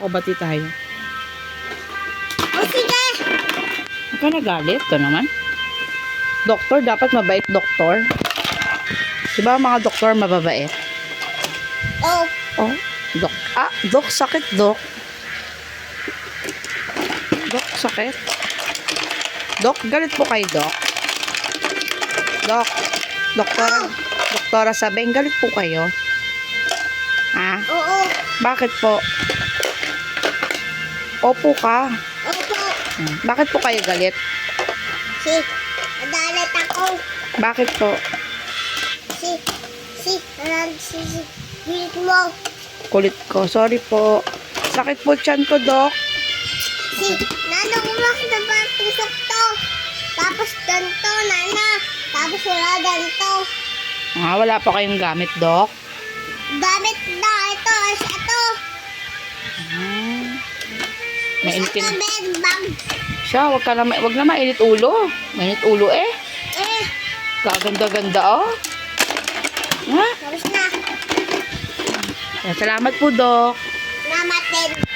O, bati tayo. O, sige. Huwag ka nagalit. Ito naman. Doktor, dapat mabait doktor. Diba mga doktor mababait? Oh. Oh, dok. Ah, dok, sakit, dok. Dok, sakit. Dok, galit po kayo, dok. Dok, doktora Sabeng, galit po kayo. Ha? Oo. Bakit po? Opo ka. Opo. Bakit po kayo galit? Nadalit ako. Bakit po? Bilit mo. Kulit ko. Sorry po. Sakit po tiyan ko, dok. Nana, kumak na ba tusok to? Tapos ganito, nana. Tapos wala ganito. Ah, wala po kayong gamit, dok. Damit na, ito. Ito. Mainitin. Ito, bed bag. Siya, wag na mainit ulo. Mainit ulo eh. Gaganda-ganda, oh. Ha? Tapos na. Salamat po, dok. Salamat din.